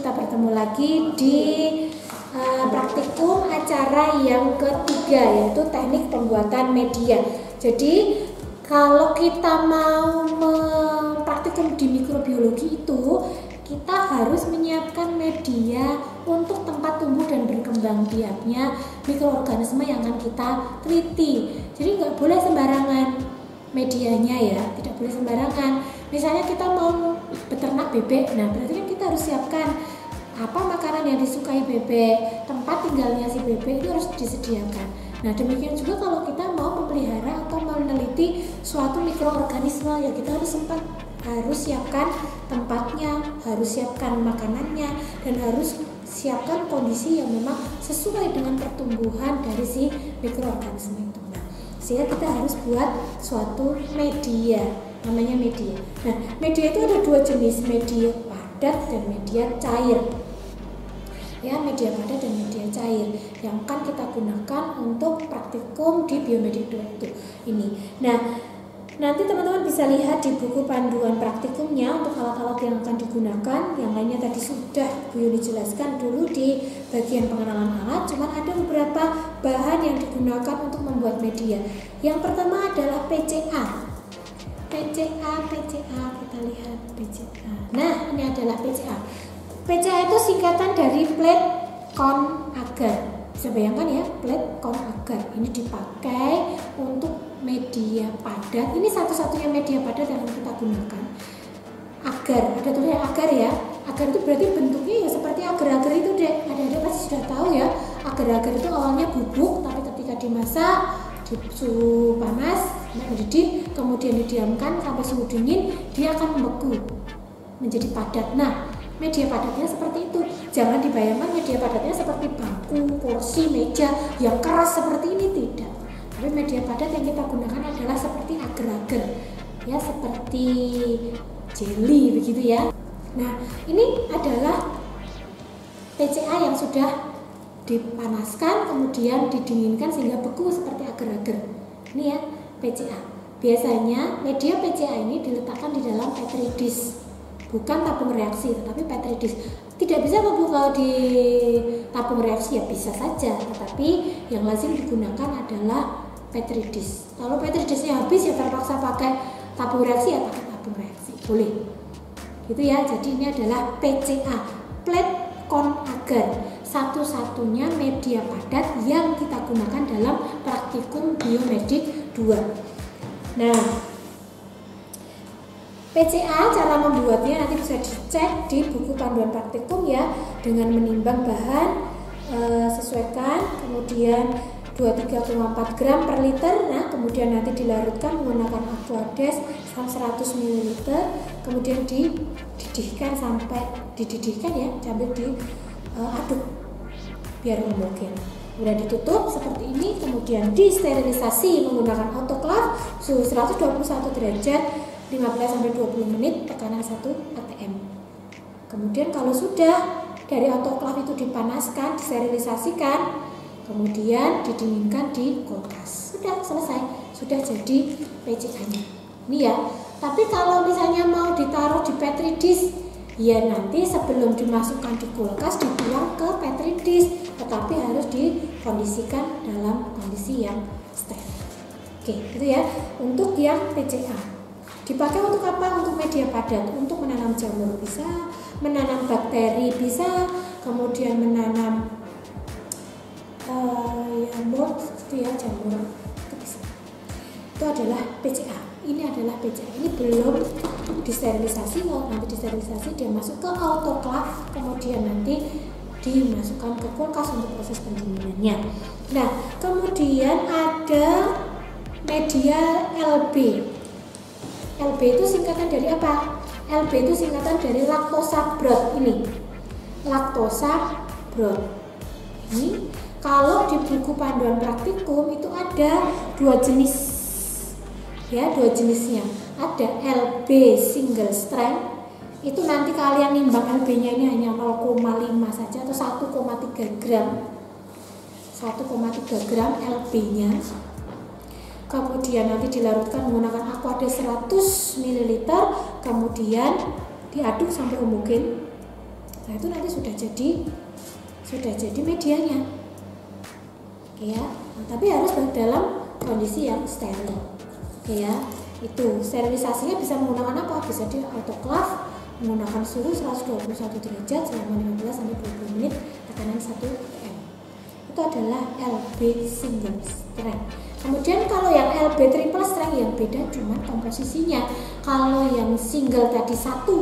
kita bertemu lagi di praktikum acara yang ketiga, yaitu teknik pembuatan media. Jadi kalau kita mau mempraktikum di mikrobiologi itu, kita harus menyiapkan media untuk tempat tumbuh dan berkembang biaknya mikroorganisme yang akan kita teliti. Jadi nggak boleh sembarangan medianya ya, tidak boleh sembarangan. Misalnya kita mau beternak bebek, nah berarti kan kita harus siapkan apa makanan yang disukai bebek, tempat tinggalnya si bebek itu harus disediakan. Nah demikian juga kalau kita mau memelihara atau meneliti suatu mikroorganisme, ya kita harus siapkan tempatnya, harus siapkan makanannya, dan harus siapkan kondisi yang memang sesuai dengan pertumbuhan dari si mikroorganisme itu. Nah, sehingga kita harus buat suatu media, namanya media. Nah, media itu ada dua jenis, media padat dan media cair. Ya, media padat dan media cair yang akan kita gunakan untuk praktikum di Biomedik 2 itu ini. Nah, nanti teman-teman bisa lihat di buku panduan praktikumnya untuk alat-alat yang akan digunakan. Yang lainnya tadi sudah Bu Yuni jelaskan dulu di bagian pengenalan alat. Cuman ada beberapa bahan yang digunakan untuk membuat media. Yang pertama adalah PCA. PCA, kita lihat PCA. Nah, ini adalah PCA. PCA itu singkatan dari plate con agar. Bisa bayangkan ya, plate con agar. Ini dipakai untuk media padat. Ini satu-satunya media padat yang kita gunakan. Agar, ada tulisan agar ya. Agar itu berarti bentuknya ya seperti agar-agar itu deh. Ada pasti sudah tahu ya. Agar-agar itu awalnya bubuk, tapi ketika dimasak di suhu panas, mendidih, kemudian didiamkan sampai suhu dingin, dia akan membeku menjadi padat. Nah, media padatnya seperti itu. Jangan dibayangkan media padatnya seperti bangku, kursi, meja yang keras seperti ini, tidak. Tapi media padat yang kita gunakan adalah seperti agar-agar, ya seperti jelly begitu ya. Nah, ini adalah PCA yang sudah dipanaskan kemudian didinginkan sehingga beku seperti agar-agar. Ini ya PCA. Biasanya media PCA ini diletakkan di dalam petri dish. Bukan tabung reaksi, tetapi petri dish. Tidak bisa kalau di tabung reaksi ya bisa saja, tetapi yang lazim digunakan adalah petri dish. Kalau petri dishnya habis ya terpaksa pakai tabung reaksi, ya pakai tabung reaksi, boleh. Gitu ya. Jadi ini adalah PCA, plate con agar, satu-satunya media padat yang kita gunakan dalam praktikum Biomedik 2. Nah, PCA cara membuatnya nanti bisa dicek di buku panduan praktikum ya, dengan menimbang bahan, sesuaikan, kemudian 23,4 gram per liter. Nah, kemudian nanti dilarutkan menggunakan aquades 100 ml, kemudian dididihkan ya, sambil diaduk biar homogen. Kemudian ditutup seperti ini, kemudian disterilisasi menggunakan autoclave suhu 121 derajat 15-20 menit, tekanan 1 atm. Kemudian kalau sudah dari autoclave itu dipanaskan, disterilisasikan, kemudian didinginkan di kulkas. Sudah selesai, sudah jadi PCA-nya. Ini ya. Tapi kalau misalnya mau ditaruh di petri dish, ya nanti sebelum dimasukkan di kulkas dibuang ke petri dish, tetapi harus dikondisikan dalam kondisi yang steril. Oke, itu ya untuk yang PCA. Dipakai untuk apa? Untuk media padat, untuk menanam jamur bisa, menanam bakteri bisa, kemudian menanam mold itu ya, jamur itu bisa. Itu adalah PCA. Ini adalah PCA. Ini belum disterilisasi. Kalau nanti disterilisasi dia masuk ke autoclave, kemudian nanti dimasukkan ke kulkas untuk proses pendinginannya. Nah, kemudian ada media LB. LB itu singkatan dari apa? LB itu singkatan dari laktosa broth ini. Laktosa broth. Ini kalau di buku panduan praktikum itu ada dua jenis. Ya, dua jenisnya. Ada LB single strength. Itu nanti kalian nimbang LB-nya ini hanya 0,5 saja atau 1,3 gram. 1,3 gram LB-nya. Kemudian nanti dilarutkan menggunakan aquades 100 ml, kemudian diaduk sampai homogen. Nah itu nanti sudah jadi medianya. Oke ya. Nah, tapi harus dalam kondisi yang steril. Oke ya. Itu sterilisasinya bisa menggunakan apa? Bisa di autoclave menggunakan suhu 121 derajat selama 15 sampai 20 menit, tekanan 1 atm. Itu adalah LB single strength. Kemudian kalau yang LB triple strength yang beda cuma komposisinya. Kalau yang single tadi 1,3,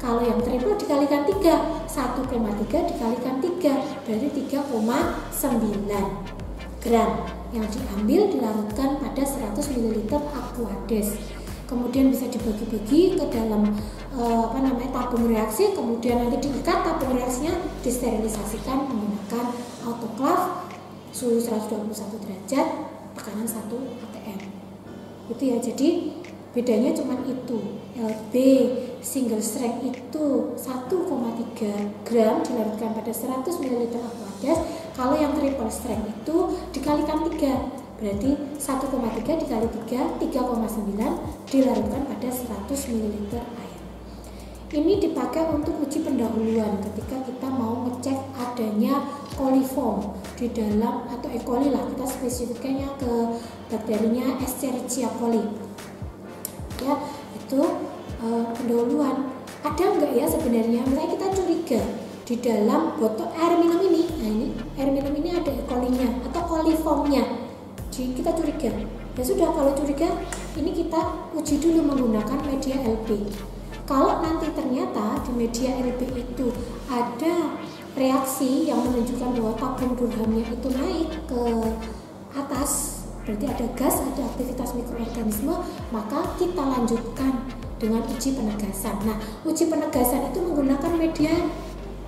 kalau yang triple dikalikan 3, 1,3 dikalikan 3 berarti 3,9 gram yang diambil dilarutkan pada 100 ml Aquades. Kemudian bisa dibagi-bagi ke dalam tabung reaksi, kemudian nanti diikat tabung reaksinya, disterilisasikan menggunakan autoclave suhu 121 derajat, tekanan 1 atm. Itu ya, jadi bedanya cuma itu. LB single strength itu 1,3 gram dilarutkan pada 100 ml Aquades. Kalau yang triple strength itu dikalikan 3, berarti 1,3 dikali 3, 3,9 dilarutkan pada 100 ml air. Ini dipakai untuk uji pendahuluan ketika kita mau ngecek adanya coliform di dalam, atau E. coli lah, kita spesifikasinya ke bakterinya Escherichia coli. Ya, itu pendahuluan. Ada enggak ya sebenarnya? Misalnya kita curiga di dalam botol air minum ini, nah ini air minum ini ada E. coli-nya atau coliformnya. Kita curiga, ya sudah, kalau curiga ini kita uji dulu menggunakan media LB. Kalau nanti ternyata di media LB itu ada reaksi yang menunjukkan bahwa tabung Durhamnya itu naik ke atas, berarti ada gas, ada aktivitas mikroorganisme, maka kita lanjutkan dengan uji penegasan. Nah, uji penegasan itu menggunakan media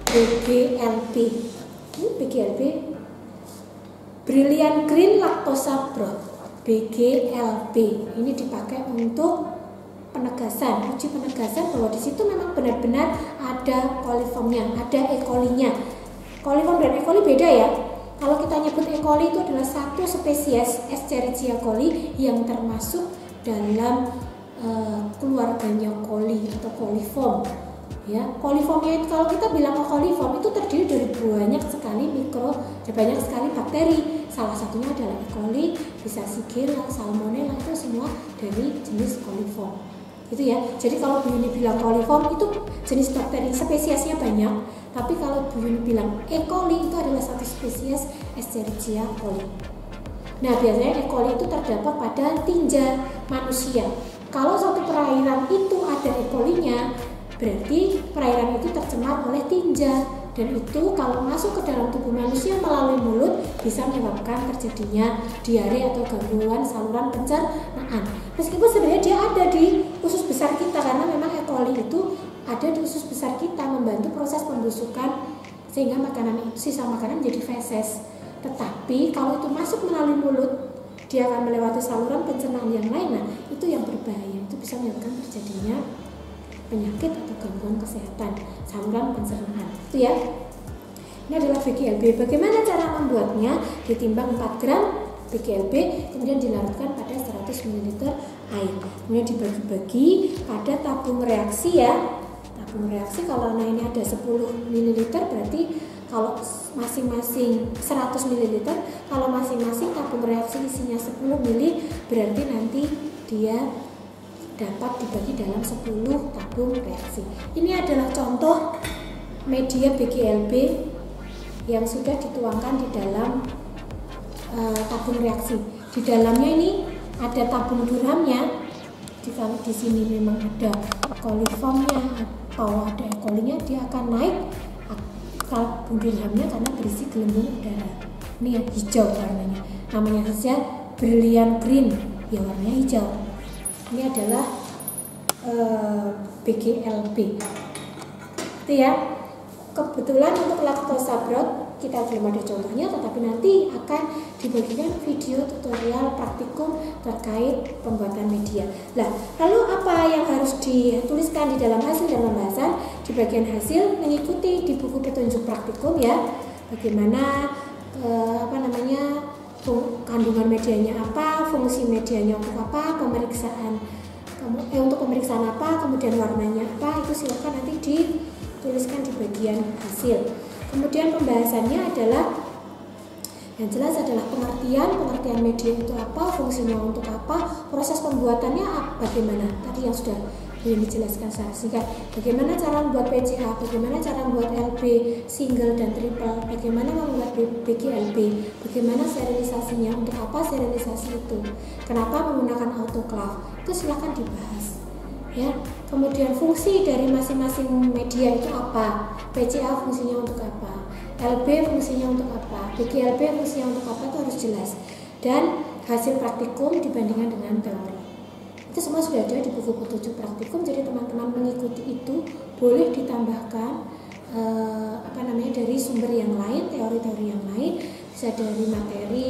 BGLB. Ini BGLB, Brilliant Green Lactosa Broth, BGLB. Ini dipakai untuk penegasan, uji penegasan bahwa di situ memang benar-benar ada coliformnya, ada E. coli-nya. Coliform dan E. coli beda ya. Kalau kita nyebut E. coli itu adalah satu spesies Escherichia coli yang termasuk dalam keluarganya coli atau coliform. Ya, coliformnya itu, kalau kita bilang coliform itu terdiri dari banyak sekali banyak sekali bakteri. Salah satunya adalah E. coli, bisa Shigella, Salmonella, itu semua dari jenis coliform. Itu ya. Jadi kalau Bu Yuni bilang coliform itu jenis bakteri, spesiesnya banyak. Tapi kalau Bu Yuni bilang E. coli itu adalah satu spesies Escherichia coli. Nah, biasanya E. coli itu terdapat pada tinja manusia. Kalau suatu perairan itu ada E. coli-nya, berarti perairan itu tercemar oleh tinja, dan itu kalau masuk ke dalam tubuh manusia melalui mulut bisa menyebabkan terjadinya diare atau gangguan saluran pencernaan. Meskipun sebenarnya dia ada di usus besar kita, karena memang E. coli itu ada di usus besar kita membantu proses pembusukan sehingga makanan itu, sisa makanan menjadi feses. Tetapi kalau itu masuk melalui mulut, dia akan melewati saluran pencernaan yang lain. Nah, itu yang berbahaya, itu bisa menyebabkan terjadinya penyakit atau gangguan kesehatan saluran pencernaan. Itu ya. Ini adalah BGLB. Bagaimana cara membuatnya? Ditimbang 4 gram BGLB, kemudian dilarutkan pada 100 ml air. Kemudian dibagi-bagi pada tabung reaksi ya. Tabung reaksi kalau ini ada 10 ml, berarti kalau masing-masing 100 ml, kalau masing-masing tabung reaksi isinya 10 ml, berarti nanti dia dapat dibagi dalam 10 tabung reaksi. Ini adalah contoh media BGLB yang sudah dituangkan di dalam tabung reaksi. Di dalamnya ini ada tabung Durhamnya. Kalau di sini memang ada coliformnya atau ada E. coli-nya, dia akan naik tabung Durhamnya karena berisi gelembung udara. Ini ya, hijau warnanya. Namanya saja Brilliant Green, ya warnanya hijau. Ini adalah BGLB. Itu ya. Kebetulan untuk lactosa broth kita belum ada contohnya, tetapi nanti akan dibagikan video tutorial praktikum terkait pembuatan media. Lah, lalu apa yang harus dituliskan di dalam hasil dan pembahasan? Di bagian hasil mengikuti di buku petunjuk praktikum ya. Bagaimana kandungan medianya apa, fungsi medianya untuk apa, untuk pemeriksaan apa, kemudian warnanya apa, itu silakan nanti tuliskan di bagian hasil. Kemudian pembahasannya adalah yang jelas adalah pengertian media itu apa, fungsinya untuk apa, proses pembuatannya bagaimana. Tadi yang sudah dijelaskan secara singkat. Bagaimana cara membuat PCA, bagaimana cara membuat LB single dan triple, bagaimana membuat BGLB, bagaimana sterilisasinya, untuk apa sterilisasi itu, kenapa menggunakan autoclave, itu silahkan dibahas. Ya, kemudian fungsi dari masing-masing media itu apa, PCA fungsinya untuk apa, LB fungsinya untuk apa, BGLB fungsinya untuk apa, itu harus jelas. Dan hasil praktikum dibandingkan dengan teori. Itu semua sudah ada di buku petunjuk praktikum, jadi teman-teman mengikuti itu. Boleh ditambahkan dari sumber yang lain, teori-teori yang lain, bisa dari materi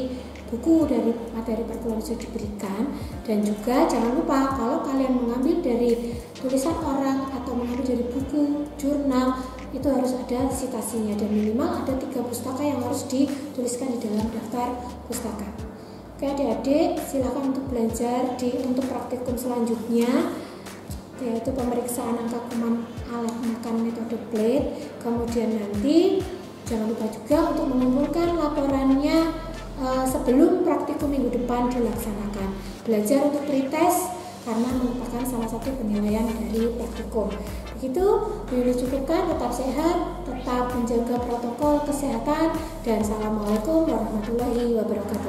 buku, dari materi perkuliahan sudah diberikan. Dan juga jangan lupa kalau kalian mengambil dari tulisan orang atau mengambil dari buku, jurnal, itu harus ada citasinya, dan minimal ada 3 pustaka yang harus dituliskan di dalam daftar pustaka. Oke adik-adik, silakan untuk belajar untuk praktikum selanjutnya, yaitu pemeriksaan angka kuman alat makan metode plate. Kemudian nanti jangan lupa juga untuk mengumpulkan laporannya sebelum praktikum minggu depan dilaksanakan. Belajar untuk pretest karena merupakan salah satu penilaian dari praktikum. Begitu, dulu cukupkan, tetap sehat, tetap menjaga protokol kesehatan, dan assalamualaikum warahmatullahi wabarakatuh.